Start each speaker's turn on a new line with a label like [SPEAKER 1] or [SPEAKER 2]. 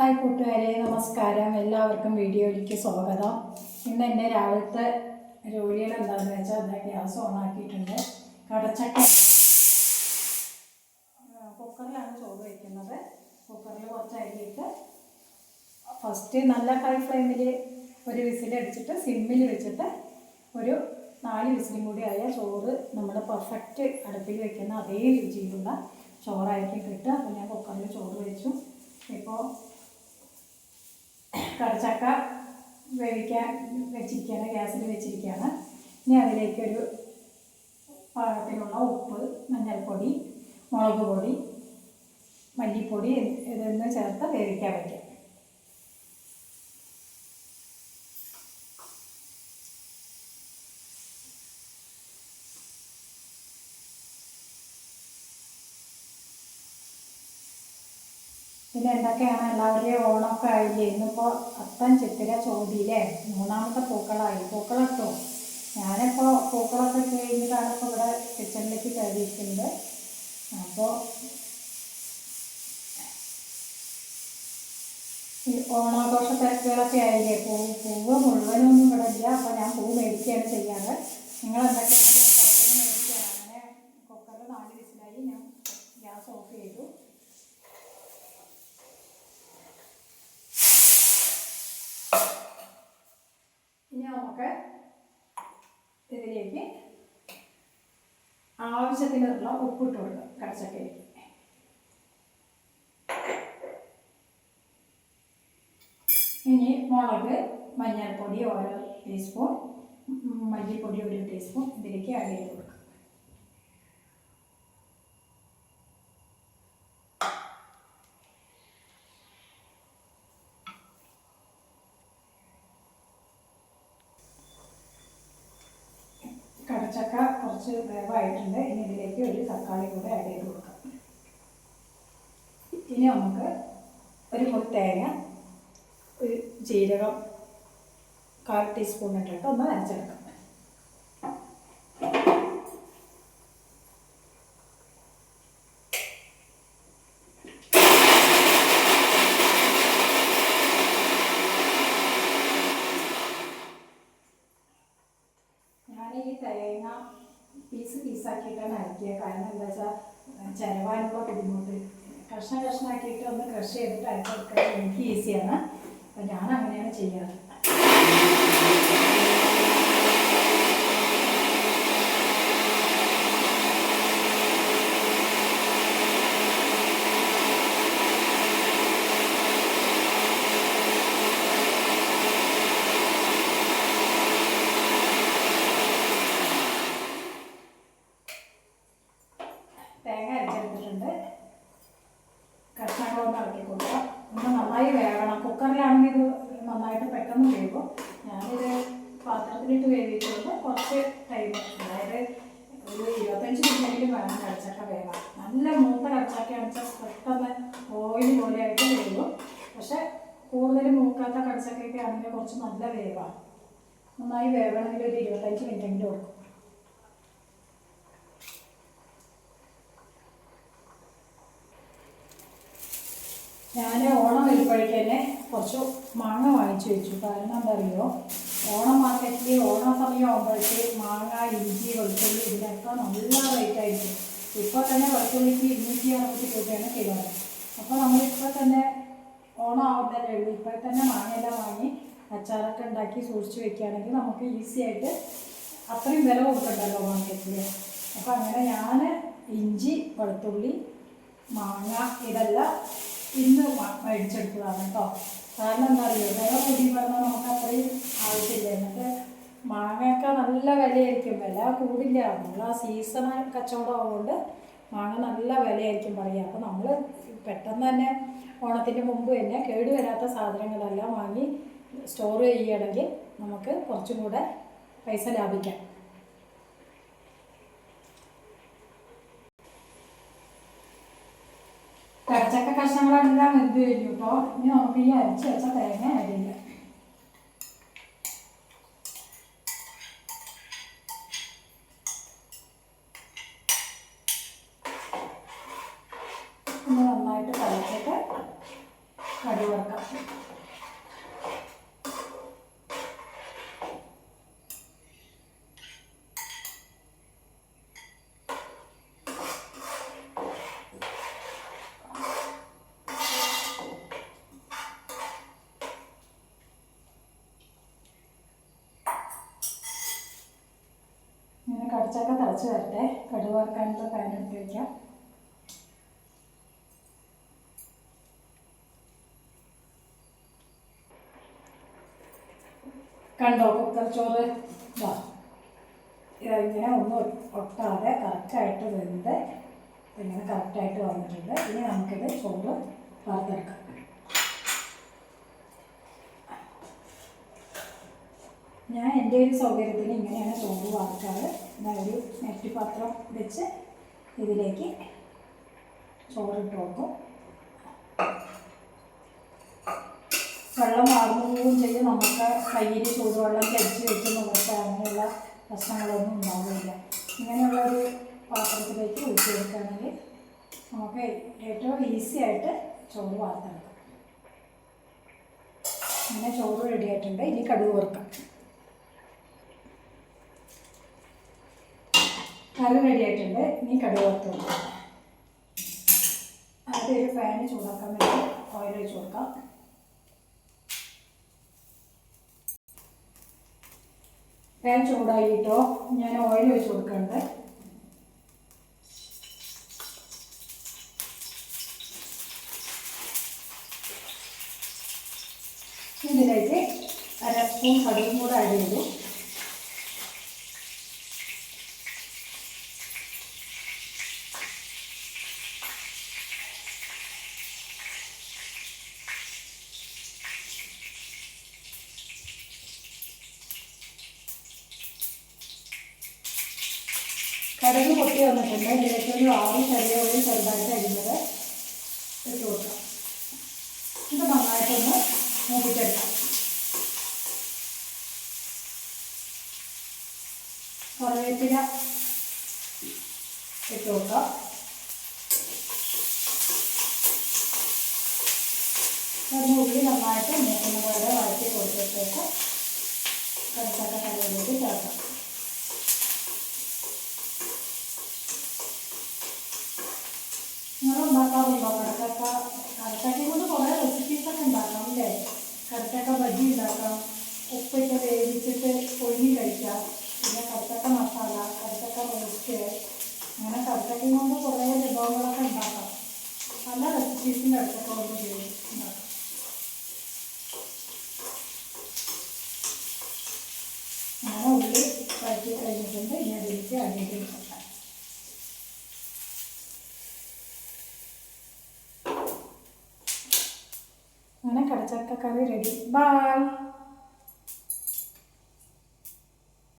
[SPEAKER 1] Hi കൂട്ടുകാരെ, നമസ്കാരം. എല്ലാവർക്കും വീഡിയോയിലേക്ക് സ്വാഗതം. ഇന്ന് എൻ്റെ രാവിലത്തെ ജോലികൾ എന്താണെന്ന് വെച്ചാൽ എന്താ ഗ്യാസ് ഓണാക്കിയിട്ടുണ്ട്. കടച്ചക്ക കുക്കറിലാണ് ചോറ് വയ്ക്കുന്നത്. കുക്കറിൽ കുറച്ച് അരിയിട്ട് ഫസ്റ്റ് നല്ല ഹൈ ഫ്ലെയിമിൽ ഒരു വിസിലടിച്ചിട്ട് സിമ്മിൽ വെച്ചിട്ട് ഒരു 4 വിസിലും കൂടി ആയാൽ ചോറ് നമ്മൾ പെർഫെക്റ്റ് അടുപ്പിൽ വയ്ക്കുന്ന അതേ രുചിയിലുള്ള ചോറായിരിക്കും കിട്ടുക. അപ്പോൾ ഞാൻ കുക്കറിൽ ചോറ് വെച്ചു. ഇപ്പോൾ കടച്ചക്ക വേവിക്കാൻ വെച്ചിരിക്കുകയാണ്, ഗ്യാസിൽ വെച്ചിരിക്കുകയാണ്. ഇനി അതിലേക്കൊരു പാകത്തിനുള്ള ഉപ്പ്, മഞ്ഞൾപ്പൊടി, മുളക് പൊടി, മല്ലിപ്പൊടി ഇതൊന്ന് ചേർത്ത് വേവിക്കാൻ വയ്ക്കാം. പിന്നെ എന്തൊക്കെയാണ് എല്ലാവരുടെയും ഓണമൊക്കെ ആയില്ലേ? ഇന്നിപ്പോൾ അത്തം ചിത്തിര ചോതിയിലെ 3ാമത്തെ പൂക്കളമിട്ടോ. ഞാനിപ്പോൾ പൂക്കളൊക്കെ കഴിഞ്ഞിട്ടാണ് ഇപ്പോൾ ഇവിടെ കിച്ചണിലേക്ക് കയറിയിരിക്കുന്നത്. അപ്പോൾ ഈ ഓണാഘോഷ തിരക്കുകളൊക്കെ ആയില്ലേ? പൂവ് മുഴുവനൊന്നും ഇവിടെ ഇല്ല. അപ്പോൾ ഞാൻ പൂ മേടിക്കുകയാണ് ചെയ്യാറ്. നിങ്ങളെന്തൊക്കെയാണ് പുറത്തുനിന്ന് മേടിക്കുകയാണ്? അങ്ങനെ കുക്കറിൽ 4 വിസിലായി. ഞാൻ ഗ്യാസ് ഓഫ് ചെയ്തു. ഇനി നമുക്ക് ഇതിലേക്ക് ആവശ്യത്തിനുള്ള ഉപ്പിട്ട് കൊടുക്കാം. കടച്ചക്കയിലേക്ക് ഇനി മുളക്, മഞ്ഞൾപ്പൊടി 1 ടീസ്പൂൺ, മല്ലിപ്പൊടി 1 ടീസ്പൂൺ ഇതിലേക്ക് ആഡ് ചെയ്ത് കൊടുക്കാം. കടച്ചക്ക കുറച്ച് വേവായിട്ടുണ്ട്. ഇനി ഇതിലേക്ക് ഒരു തക്കാളി കൂടെ ആഡ് ചെയ്ത് കൊടുക്കാം. ഇനി നമുക്ക് ഒരു മുറി തേങ്ങ, ഒരു ജീരകം 1/4 ടീസ്പൂൺ ഇട്ടിട്ട് ഒന്ന് അരച്ചെടുക്കാം. ഈ തേങ്ങ പീസാക്കിയിട്ടാണ് അരയ്ക്കുക. കാരണം എന്താ വെച്ചാൽ ചിരവാനുള്ള ബുദ്ധിമുട്ട്. കഷ്ണമാക്കിയിട്ട് ഒന്ന് ക്രഷ് ചെയ്തിട്ട് അരച്ചെടുക്കാൻ എനിക്ക് ഈസിയാണ്. അപ്പം ഞാൻ അങ്ങനെയാണ് ചെയ്യാറ്. തേങ്ങ അരച്ചെടുത്തിട്ടുണ്ട്. കഷ്ണങ്ങളൊന്ന് ഇളക്കി കൊടുക്കുക. ഒന്ന് നന്നായി വേവണം. കുക്കറിലാണെങ്കിൽ ഇത് നന്നായിട്ട് പെട്ടെന്ന് വേവും. ഞാനിത് പാത്രത്തിലിട്ട് വേവിക്കുന്നത് കുറച്ച് ടൈം, അതായത് ഒരു 25 മിനിറ്റെങ്കിലും വേണം കടച്ചക്ക വേവാൻ. നല്ല മൂത്ത കടച്ചക്കയാണെന്ന് വെച്ചാൽ പെട്ടെന്ന് ഓയിൽ പോലെ ആയിട്ട് വേവും. പക്ഷെ കൂടുതൽ മൂക്കാത്ത കടച്ചക്കയൊക്കെ ആണെങ്കിൽ കുറച്ച് നല്ല വേവാണ്. നന്നായി വേവണമെങ്കിൽ ഒരു 25 മിനിറ്റെങ്കിലും കൊടുക്കും. ഞാൻ ഓണം വരുമ്പോഴേക്ക് തന്നെ കുറച്ച് മാങ്ങ വാങ്ങിച്ചു വെച്ചു. കാരണം എന്താ അറിയുമോ, ഓണം മാർക്കറ്റിൽ ഓണ സമയം ആകുമ്പോഴേക്ക് മാങ്ങ, ഇഞ്ചി, വെളുത്തുള്ളി ഇതിനൊക്കെ നല്ല റേറ്റ് ആയിരിക്കും. ഇപ്പോൾ തന്നെ വെളുത്തുള്ളിക്ക് 260 രൂപയാണ് കിലോ. അപ്പോൾ നമ്മളിപ്പോൾ തന്നെ ഓണം ആവുന്നതല്ലേ ഉള്ളൂ. ഇപ്പോൾ തന്നെ മാങ്ങയെല്ലാം വാങ്ങി അച്ചാറൊക്കെ ഉണ്ടാക്കി സൂക്ഷിച്ച് വെക്കുകയാണെങ്കിൽ നമുക്ക് ഈസി ആയിട്ട് അത്രയും വില കൊടുക്കണ്ടല്ലോ മാർക്കറ്റിൽ. അപ്പോൾ അങ്ങനെ ഞാൻ ഇഞ്ചി, വെളുത്തുള്ളി, മാങ്ങ ഇതെല്ലാം ഇന്ന് മേടിച്ചെടുത്തതാണ് കേട്ടോ. കാരണം എന്താ അറിയുമോ, വില കൂടി പറഞ്ഞാൽ നമുക്ക് അത്രയും ആവശ്യമില്ല. എന്നിട്ട് മാങ്ങയൊക്കെ നല്ല വിലയായിരിക്കും. വില കൂടില്ല. നമ്മൾ ആ സീസണൽ കച്ചവടം ആവുകൊണ്ട് മാങ്ങ നല്ല വിലയായിരിക്കും പറയുക. അപ്പോൾ നമ്മൾ പെട്ടെന്ന് തന്നെ ഓണത്തിൻ്റെ മുമ്പ് തന്നെ കേടുവരാത്ത സാധനങ്ങളെല്ലാം വാങ്ങി സ്റ്റോർ ചെയ്യുകയാണെങ്കിൽ നമുക്ക് കുറച്ചും കൂടെ പൈസ ലാഭിക്കാം. കടച്ചക്ക കഷ്ണങ്ങളെല്ലാം വെന്ത് കഴിഞ്ഞു കേട്ടോ. ഇനി നമുക്ക് ഈ അരച്ച് വെച്ച തേങ്ങ ആഡ് ചെയ്യാം. ഒന്ന് നന്നായിട്ട് തിളച്ചിട്ട് കടുക് വറുക്കാം. ഇങ്ങനെ കടച്ചക്ക തിളച്ച് വരട്ടെ. കടുക് വറുക്കാനുള്ള പാൻ എടുത്ത് വയ്ക്കാം. കണ്ടോ കുക്കർ ചോറ് ഇങ്ങനെ ഒന്നും ഒട്ടാതെ കറക്റ്റായിട്ട് വെന്ത് ഇങ്ങനെ കറക്റ്റായിട്ട് വന്നിട്ടുണ്ട്. ഇനി നമുക്കിത് ചോറ് വറുത്തെടുക്കാം. ഞാൻ എൻ്റെ ഒരു സൗകര്യത്തിന് ഇങ്ങനെയാണ് ചോറ് വറുക്കാറ്. ഒരു നെറ്റിപ്പാത്രം വെച്ച് ഇതിലേക്ക് ചോറിട്ട് വെക്കും. വെള്ളം വാർന്നു ചെയ്ത് നമുക്ക് കയ്യിൽ ചൂടുവെള്ളം കഴിച്ച് വെച്ച് നമുക്ക് അങ്ങനെയുള്ള പ്രശ്നങ്ങളൊന്നും ഉണ്ടാവില്ല. ഇങ്ങനെയുള്ളൊരു പാത്രത്തിലേക്ക് ഒഴിച്ചെടുക്കുകയാണെങ്കിൽ നമുക്ക് ഏറ്റവും ഈസി ആയിട്ട് ചോറ് വാർത്തെടുക്കാം. അങ്ങനെ ചോറ് റെഡി ആയിട്ടുണ്ട്. ഇനി കടുക് വറുക്കാം. കറി റെഡി ആയിട്ടുണ്ട്. ഇനി കടുക് വറുത്ത് കൊടുക്കാം. ആദ്യം ഒരു പാന് ചൂടാക്കാൻ വേണ്ടി ഓയിൽ ഒഴിച്ച് കൊടുക്കാം. പാൻ ചൂടായിട്ടോ ഞാൻ ഓയിൽ ഒഴിച്ച് കൊടുക്കുന്നുണ്ട്. ഇതിലേക്ക് 1/2 സ്പൂൺ കടുകും കൂടെ ആഡ് ചെയ്തു. കടുക് പൊട്ടി വന്നിട്ടുണ്ട്. ഇതിലേക്ക് ഒരു 6 ചെറിയ ഉള്ളി ചെറുതായിട്ട് അരിഞ്ഞത് ഇട്ട് കൊടുക്കാം. ഇത് നന്നായിട്ടൊന്ന് മൂപ്പിച്ചെടുക്കാം. കറിവേപ്പില ഇട്ട് കൊടുക്കാം. ഉള്ളി നന്നായിട്ട് മൂക്കുന്നത് വരെ വഴറ്റി കൊടുത്തിട്ടേക്ക് കടച്ചക്ക കറിയിലേക്ക് ചേർക്കാം. നിങ്ങൾ ഉണ്ടാക്കാറുണ്ടോ കടച്ചക്ക? കടച്ചക്കയും കൊണ്ട് കുറേ റെസിപ്പീസൊക്കെ ഉണ്ടാക്കാം അല്ലേ? കടച്ചക്ക ബജ്ജി ഉണ്ടാക്കാം, ഉപ്പിട്ട് വേവിച്ചിട്ട് പൊഴിഞ്ഞ് കഴിക്കാം, പിന്നെ കടച്ചക്ക മസാല, കടച്ചക്ക റോസ്റ്റ്, അങ്ങനെ കടച്ചക്കയും കൊണ്ട് കുറേ വിഭവങ്ങളൊക്കെ ഉണ്ടാക്കാം. പല റെസിപ്പീസും കടച്ചക്ക കൊണ്ട് ഉണ്ടാക്കാം. അങ്ങനെ ഉള്ളി വഴറ്റി കഴിഞ്ഞിട്ടുണ്ട്. ഇനി അതിലേക്ക് അടിയിൽ വെക്കാം. അങ്ങനെ കടച്ചക്ക കറി റെഡി. ബൈ.